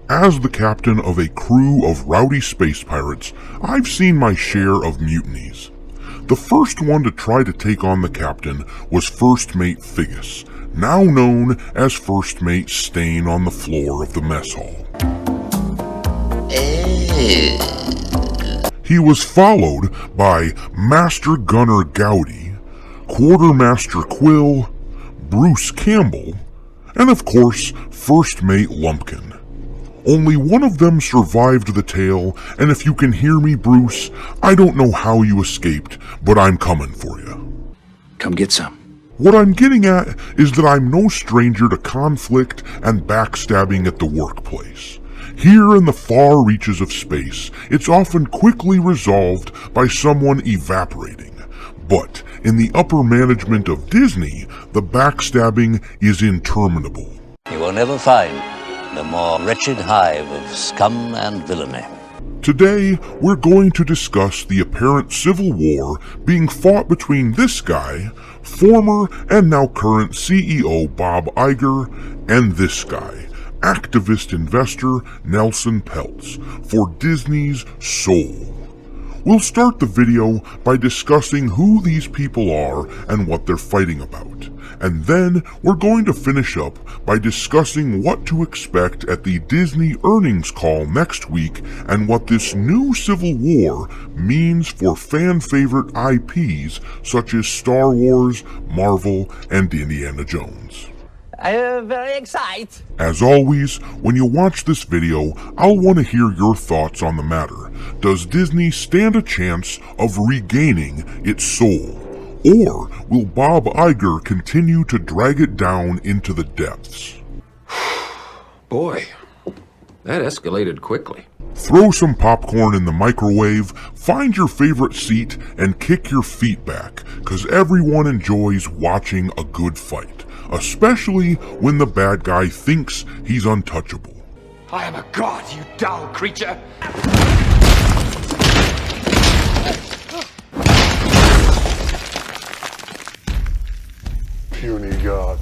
As the captain of a crew of rowdy space pirates, I've seen my share of mutinies. The first one to try to take on the captain was First Mate Figgis, now known as First Mate Stain on the floor of the mess hall. He was followed by Master Gunner Gowdy, Quartermaster Quill, Bruce Campbell, and of course, First Mate Lumpkin. Only one of them survived the tale, and if you can hear me, Bruce, I don't know how you escaped, but I'm coming for you. Come get some. What I'm getting at is that I'm no stranger to conflict and backstabbing at the workplace. Here in the far reaches of space, it's often quickly resolved by someone evaporating. But in the upper management of Disney, the backstabbing is interminable. You will never find the more wretched hive of scum and villainy. Today, we're going to discuss the apparent civil war being fought between this guy, former and now current CEO Bob Iger, and this guy, activist investor Nelson Peltz, for Disney's soul. We'll start the video by discussing who these people are and what they're fighting about. And then we're going to finish up by discussing what to expect at the Disney earnings call next week and what this new civil war means for fan-favorite IPs such as Star Wars, Marvel, and Indiana Jones. I am very excited. As always, when you watch this video, I'll want to hear your thoughts on the matter. Does Disney stand a chance of regaining its soul? Or will Bob Iger continue to drag it down into the depths? Boy, that escalated quickly. Throw some popcorn in the microwave, find your favorite seat, and kick your feet back, cause everyone enjoys watching a good fight, especially when the bad guy thinks he's untouchable. I am a god, you dull creature! Puny god.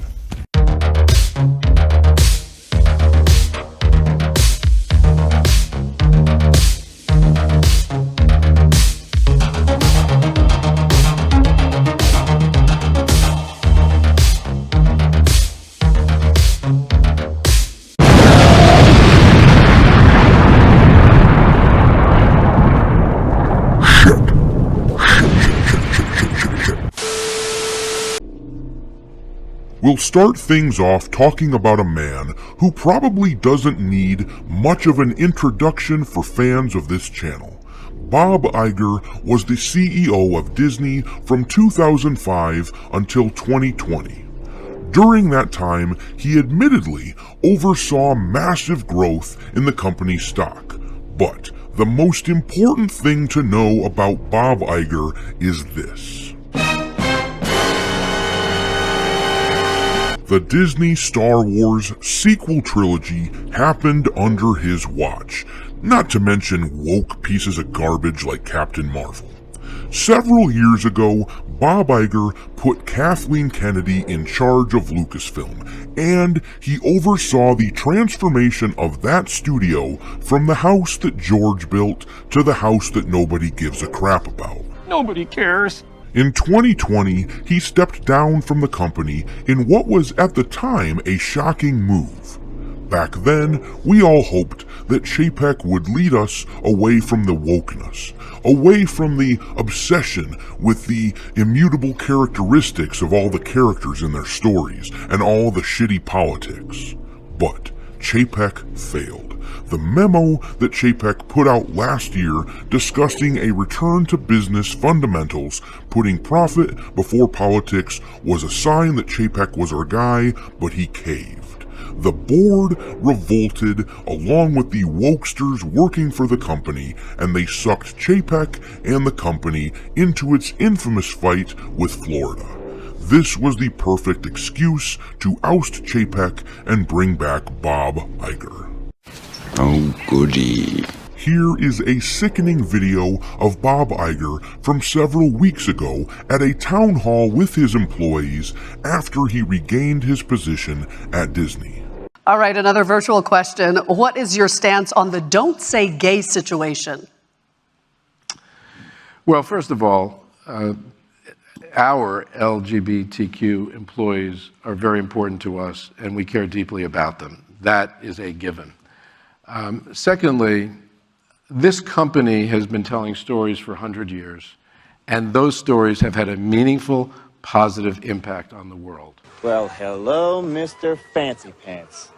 We'll start things off talking about a man who probably doesn't need much of an introduction for fans of this channel. Bob Iger was the CEO of Disney from 2005 until 2020. During that time, he admittedly oversaw massive growth in the company's stock. But the most important thing to know about Bob Iger is this. The Disney Star Wars sequel trilogy happened under his watch, not to mention woke pieces of garbage like Captain Marvel. Several years ago, Bob Iger put Kathleen Kennedy in charge of Lucasfilm, and he oversaw the transformation of that studio from the house that George built to the house that nobody gives a crap about. Nobody cares. In 2020, he stepped down from the company in what was at the time a shocking move. Back then, we all hoped that Chapek would lead us away from the wokeness, away from the obsession with the immutable characteristics of all the characters in their stories and all the shitty politics. But Chapek failed. The memo that Chapek put out last year discussing a return to business fundamentals, putting profit before politics, was a sign that Chapek was our guy, but he caved. The board revolted along with the wokesters working for the company, and they sucked Chapek and the company into its infamous fight with Florida. This was the perfect excuse to oust Chapek and bring back Bob Iger. Oh, goody. Here is a sickening video of Bob Iger from several weeks ago at a town hall with his employees after he regained his position at Disney. All right, another virtual question. What is your stance on the don't say gay situation? Well, first of all, our LGBTQ employees are very important to us, and we care deeply about them. That is a given. Secondly, this company has been telling stories for 100 years, and those stories have had a meaningful, positive impact on the world. Well, hello, Mr. Fancy Pants.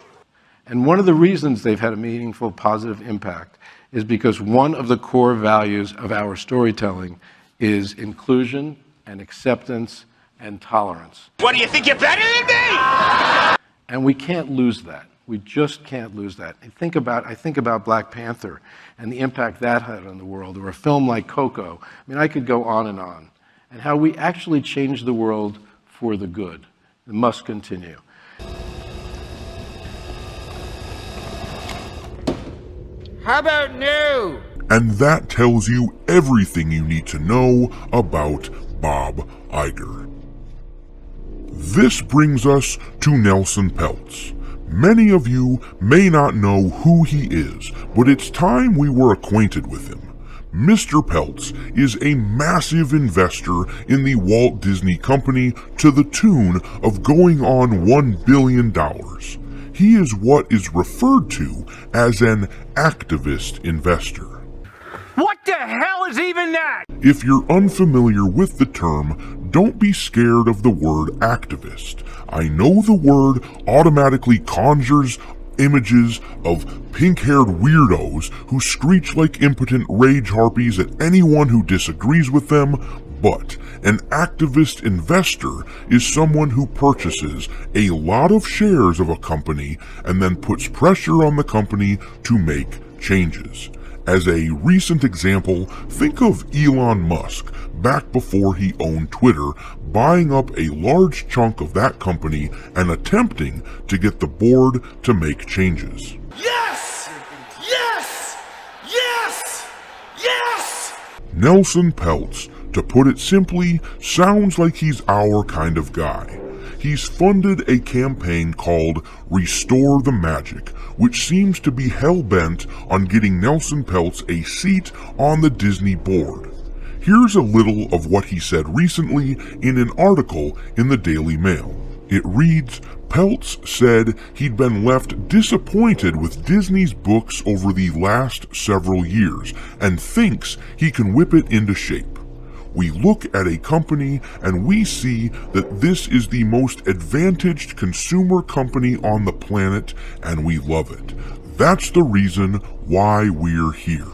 And one of the reasons they've had a meaningful, positive impact is because one of the core values of our storytelling is inclusion and acceptance and tolerance. What do you think, you're better than me? And we can't lose that. We just can't lose that. I think about Black Panther and the impact that had on the world, or a film like Coco. I mean, I could go on, and how we actually changed the world for the good. It must continue. How about no? And that tells you everything you need to know about Bob Iger. This brings us to Nelson Peltz. Many of you may not know who he is, but it's time we were acquainted with him. Mr. Peltz is a massive investor in the Walt Disney Company to the tune of going on $1 billion. He is what is referred to as an activist investor. What the hell is even that? If you're unfamiliar with the term, don't be scared of the word activist. I know the word automatically conjures images of pink-haired weirdos who screech like impotent rage harpies at anyone who disagrees with them, but an activist investor is someone who purchases a lot of shares of a company and then puts pressure on the company to make changes. As a recent example, think of Elon Musk back before he owned Twitter, buying up a large chunk of that company and attempting to get the board to make changes. Yes! Yes! Yes! Yes! Nelson Peltz, to put it simply, sounds like he's our kind of guy. He's funded a campaign called Restore the Magic, which seems to be hell-bent on getting Nelson Peltz a seat on the Disney board. Here's a little of what he said recently in an article in the Daily Mail. It reads, Peltz said he'd been left disappointed with Disney's books over the last several years and thinks he can whip it into shape. We look at a company and we see that this is the most advantaged consumer company on the planet, and we love it. That's the reason why we're here.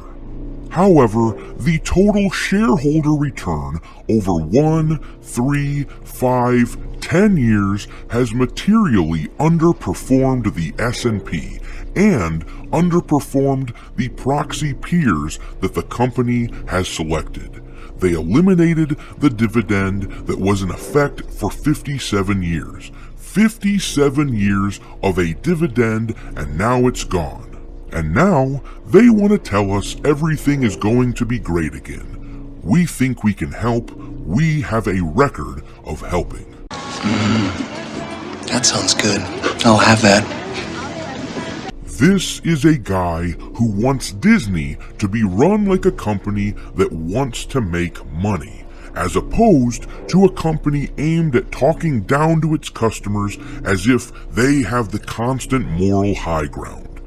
However, the total shareholder return over 1, 3, 5, 10 years has materially underperformed the S&P and underperformed the proxy peers that the company has selected. They eliminated the dividend that was in effect for 57 years. 57 years of a dividend, and now it's gone. And now they want to tell us everything is going to be great again. We think we can help. We have a record of helping. That sounds good. I'll have that. This is a guy who wants Disney to be run like a company that wants to make money, as opposed to a company aimed at talking down to its customers as if they have the constant moral high ground.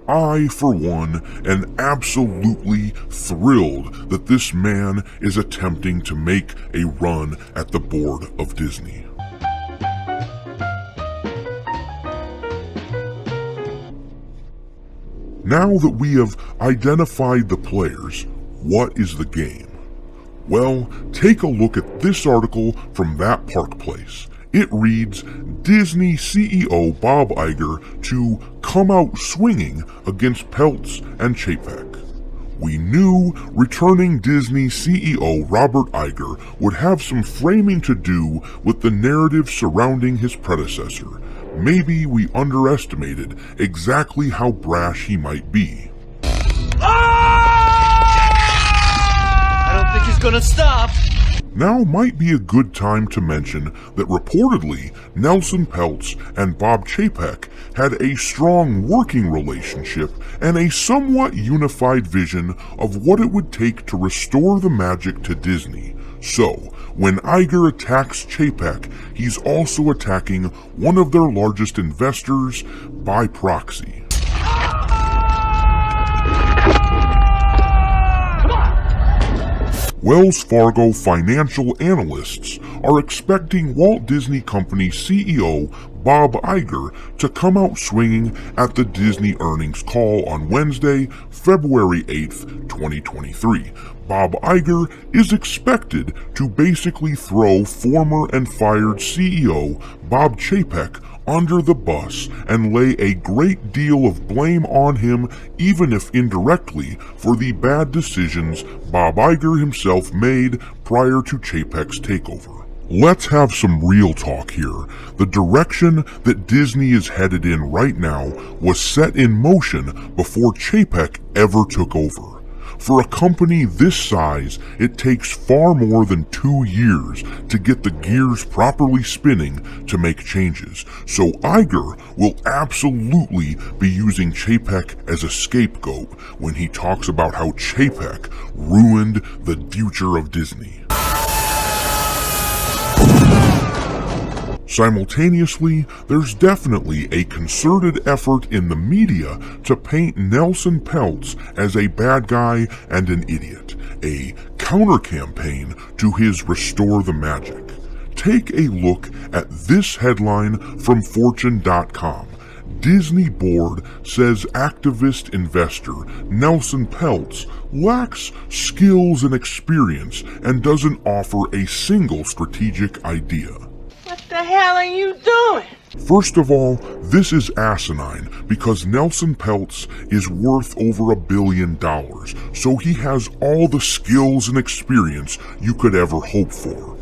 I, for one, am absolutely thrilled that this man is attempting to make a run at the board of Disney. Now that we have identified the players, what is the game? Well, take a look at this article from That Park Place. It reads, Disney CEO Bob Iger to come out swinging against Peltz and Chapek. We knew returning Disney CEO Robert Iger would have some framing to do with the narrative surrounding his predecessor. Maybe we underestimated exactly how brash he might be. I don't think he's gonna stop. Now might be a good time to mention that reportedly Nelson Peltz and Bob Chapek had a strong working relationship and a somewhat unified vision of what it would take to restore the magic to Disney. So, when Iger attacks Chapek, he's also attacking one of their largest investors by proxy. Wells Fargo financial analysts are expecting Walt Disney Company CEO Bob Iger to come out swinging at the Disney earnings call on Wednesday, February 8th, 2023. Bob Iger is expected to basically throw former and fired CEO Bob Chapek under the bus and lay a great deal of blame on him, even if indirectly, for the bad decisions Bob Iger himself made prior to Chapek's takeover. Let's have some real talk here. The direction that Disney is headed in right now was set in motion before Chapek ever took over. For a company this size, it takes far more than 2 years to get the gears properly spinning to make changes, so Iger will absolutely be using Chapek as a scapegoat when he talks about how Chapek ruined the future of Disney. Simultaneously, there's definitely a concerted effort in the media to paint Nelson Peltz as a bad guy and an idiot, a counter-campaign to his Restore the Magic. Take a look at this headline from Fortune.com. Disney board says activist investor Nelson Peltz lacks skills and experience and doesn't offer a single strategic idea. What the hell are you doing? First of all, this is asinine because Nelson Peltz is worth over $1 billion, so he has all the skills and experience you could ever hope for.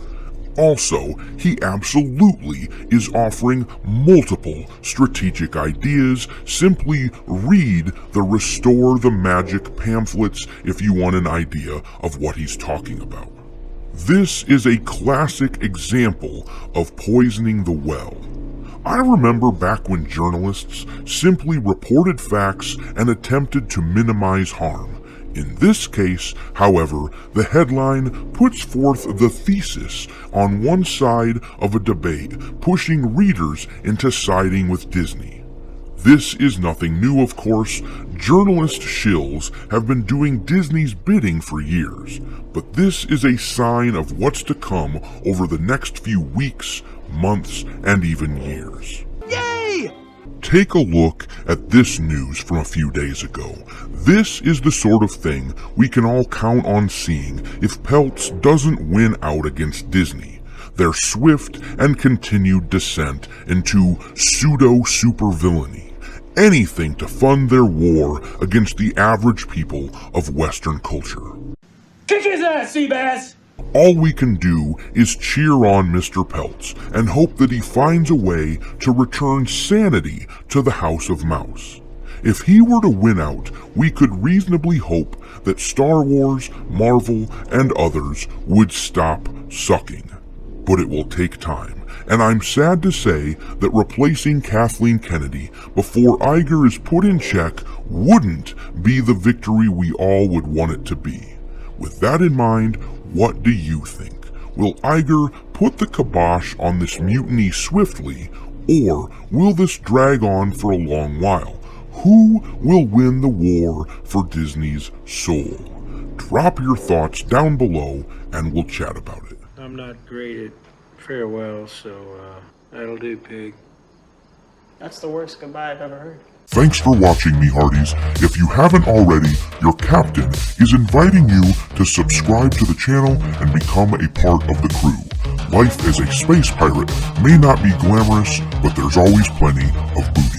Also, he absolutely is offering multiple strategic ideas. Simply read the Restore the Magic pamphlets if you want an idea of what he's talking about. This is a classic example of poisoning the well. I remember back when journalists simply reported facts and attempted to minimize harm. In this case, however, the headline puts forth the thesis on one side of a debate, pushing readers into siding with Disney. This is nothing new, of course. Journalist shills have been doing Disney's bidding for years, but this is a sign of what's to come over the next few weeks, months, and even years. Yay! Take a look at this news from a few days ago. This is the sort of thing we can all count on seeing if Peltz doesn't win out against Disney. Their swift and continued descent into pseudo-supervillainy. Anything to fund their war against the average people of Western culture. Kick his ass, Seabass! All we can do is cheer on Mr. Peltz and hope that he finds a way to return sanity to the House of Mouse. If he were to win out, we could reasonably hope that Star Wars, Marvel, and others would stop sucking. But it will take time, and I'm sad to say that replacing Kathleen Kennedy before Iger is put in check wouldn't be the victory we all would want it to be. With that in mind, what do you think? Will Iger put the kibosh on this mutiny swiftly, or will this drag on for a long while? Who will win the war for Disney's soul? Drop your thoughts down below and we'll chat about it. I'm not great at farewell, so that'll do, pig. That's the worst goodbye I've ever heard. Thanks for watching, me hearties. If you haven't already, your captain is inviting you to subscribe to the channel and become a part of the crew. Life as a space pirate may not be glamorous, but there's always plenty of booty.